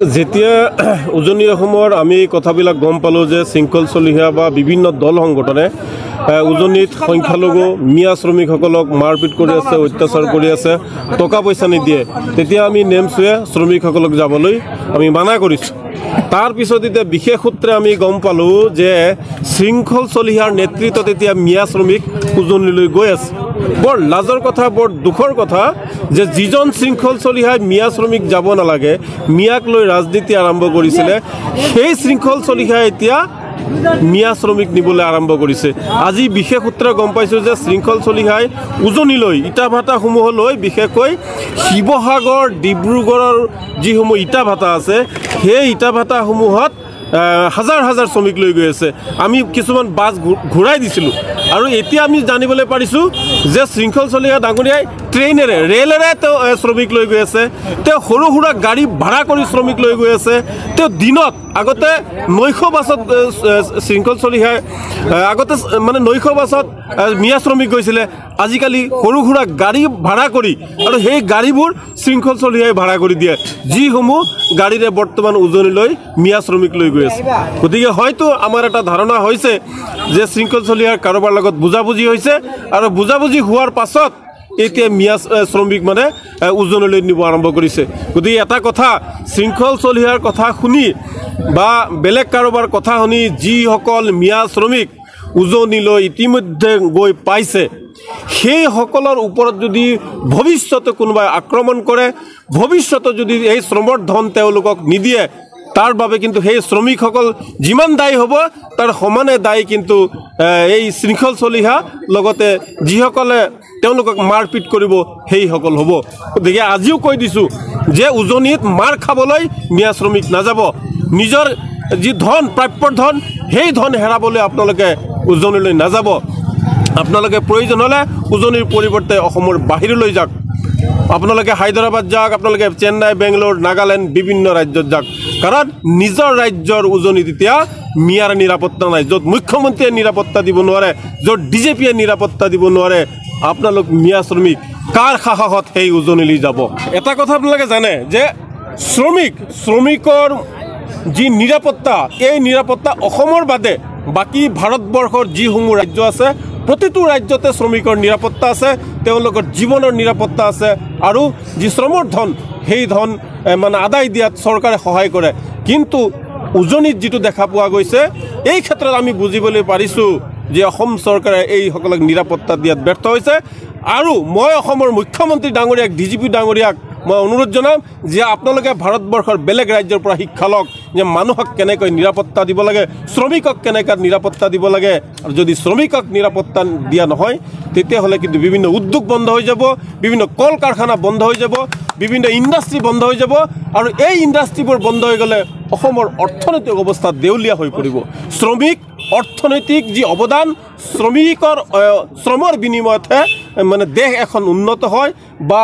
যেতিয়া উজনি অসমৰ আমি কথাবিলাক গম পালোঁ যে শৃংখল চলিহা বা বিভিন্ন দল সংগঠনে উজনিত সংখ্যালঘু মিয়া শ্ৰমিকসকলক মাৰপিট কৰি আছে, অত্যাচাৰ কৰি আছে, টকা পইচা নিদিয়ে, তেতিয়া আমি নেমচুৱে শ্ৰমিকসকলক যাবলৈ আমি মানা কৰিছোঁ। তাৰ পিছত এতিয়া বিশেষ সূত্ৰে আমি গম পালোঁ যে শৃংখল চলিহাৰ নেতৃত্বত এতিয়া মিয়া শ্ৰমিক উজনিলৈ গৈ আছে। বৰ লাজৰ কথা, বৰ দুখৰ কথা যে যিজন শৃংখল চলিহাই মিয়া শ্ৰমিক যাব নালাগে, মিয়াক লৈ ৰাজনীতি আৰম্ভ কৰিছিলে, সেই শৃংখল চলিহাই এতিয়া মিয়া শ্ৰমিক নিবলৈ আৰম্ভ কৰিছে। আজি বিশেষ সূত্ৰে গম পাইছোঁ যে শৃংখল চলিহাই উজনিলৈ ইটা ভাটাসমূহলৈ, বিশেষকৈ শিৱসাগৰ ডিব্ৰুগড়ৰ যিসমূহ ইটা ভাটা আছে, সেই ইটা ভাটাসমূহত হাজাৰ হাজাৰ শ্ৰমিক লৈ গৈ আছে। আমি কিছুমান বাছ ঘূৰাই দিছিলোঁ আৰু এতিয়া আমি জানিবলৈ পাৰিছোঁ যে শৃংখল চলিহা ডাঙৰীয়াই ট্ৰেইনেৰে, ৰেলেৰে তেওঁ শ্ৰমিক লৈ গৈ আছে। তেওঁ সৰু সুৰা গাড়ী ভাড়া কৰি শ্ৰমিক লৈ গৈ আছে। তেওঁ দিনত আগতে 900 বাছত শৃংখল চলিহাই আগতে মানে 900 বাছত মিয়া শ্ৰমিক গৈছিলে, আজিকালি সৰু সুৰা গাড়ী ভাড়া কৰি, আৰু সেই গাড়ীবোৰ শৃংখল চলিহাই ভাড়া কৰি দিয়ে, যিসমূহ গাড়ীৰে বৰ্তমান উজনিলৈ মিয়া শ্ৰমিক লৈ গৈ আছে। গতিকে হয়তো আমাৰ এটা ধাৰণা হৈছে যে শৃংখল চলিহাৰ কাৰোবাৰ লগত বুজাবুজি হৈছে, আৰু বুজাবুজি হোৱাৰ পাছত এতিয়া মিয়া শ্ৰমিক মানে উজনিলৈ নিব আৰম্ভ কৰিছে। গতিকে এটা কথা, শৃংখল চলিহাৰ কথা শুনি বা বেলেগ কাৰোবাৰ কথা শুনি যিসকল মিয়া শ্ৰমিক উজনিলৈ ইতিমধ্যে গৈ পাইছে, সেইসকলৰ ওপৰত যদি ভৱিষ্যতে কোনোবাই আক্ৰমণ কৰে, ভৱিষ্যতে যদি এই শ্ৰমৰ ধন তেওঁলোকক নিদিয়ে, তাৰ বাবে কিন্তু সেই শ্ৰমিকসকল যিমান দায়ী হ'ব তাৰ সমানে দায়ী কিন্তু এই শৃংখল চলিহা, লগতে যিসকলে তেওঁলোকক মাৰপিট কৰিব সেইসকল হ'ব। গতিকে আজিও কৈ দিছোঁ যে উজনিত মাৰ খাবলৈ মিয়া শ্ৰমিক নাযাব। নিজৰ যি ধন, প্ৰাপ্য ধন, সেই ধন হেৰাবলৈ আপোনালোকে উজনিলৈ নাযাব। আপোনালোকে প্ৰয়োজন হ'লে উজনিৰ পৰিৱৰ্তে অসমৰ বাহিৰলৈ যাওক, আপোনালোকে হায়দৰাবাদ যাওক, আপোনালোকে চেন্নাই, বেংগলোৰ, নাগালেণ্ড, বিভিন্ন ৰাজ্যত যাওক। কাৰণ নিজৰ ৰাজ্যৰ উজনিত এতিয়া মিয়াৰ নিৰাপত্তা নাই। য'ত মুখ্যমন্ত্ৰীয়ে নিৰাপত্তা দিব নোৱাৰে, য'ত DJPয়ে নিৰাপত্তা দিব নোৱাৰে, আপোনালোক মিয়া শ্ৰমিক কাৰ সাহসত সেই উজনিলৈ যাব? এটা কথা আপোনালোকে জানে যে শ্ৰমিকৰ যি নিৰাপত্তা, এই নিৰাপত্তা অসমৰ বাদে বাকী ভাৰতবৰ্ষৰ যিসমূহ ৰাজ্য আছে, প্ৰতিটো ৰাজ্যতে শ্ৰমিকৰ নিৰাপত্তা আছে, তেওঁলোকৰ জীৱনৰ নিৰাপত্তা আছে, আৰু যি শ্ৰমৰ ধন, সেই ধন মানে আদায় দিয়াত চৰকাৰে সহায় কৰে। কিন্তু উজনিত যিটো দেখা পোৱা গৈছে, এই ক্ষেত্ৰত আমি বুজিবলৈ পাৰিছোঁ যে অসম চৰকাৰে এইসকলক নিৰাপত্তা দিয়াত ব্যৰ্থ হৈছে। আৰু মই অসমৰ মুখ্যমন্ত্ৰী ডাঙৰীয়াক, DGP ডাঙৰীয়াক মই অনুৰোধ জনাম যে আপোনালোকে ভাৰতবৰ্ষৰ বেলেগ ৰাজ্যৰ পৰা শিক্ষা লওক যে মানুহক কেনেকৈ নিৰাপত্তা দিব লাগে, শ্ৰমিকক কেনেকৈ নিৰাপত্তা দিব লাগে। আৰু যদি শ্ৰমিকক নিৰাপত্তা দিয়া নহয়, তেতিয়াহ'লে কিন্তু বিভিন্ন উদ্যোগ বন্ধ হৈ যাব, বিভিন্ন কল কাৰখানা বন্ধ হৈ যাব, বিভিন্ন ইণ্ডাষ্ট্ৰী বন্ধ হৈ যাব, আৰু এই ইণ্ডাষ্ট্ৰীবোৰ বন্ধ হৈ গ'লে অসমৰ অৰ্থনৈতিক অৱস্থা দেউলীয়া হৈ পৰিব। শ্ৰমিক অৰ্থনৈতিক যি অৱদান, শ্ৰমৰ বিনিময়তহে মানে দেশ এখন উন্নত হয় বা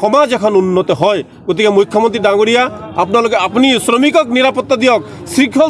সমাজ এখন উন্নত হয়। গতিকে মুখ্যমন্ত্ৰী ডাঙৰীয়া, আপুনি শ্ৰমিকক নিৰাপত্তা দিয়ক। শৃংখল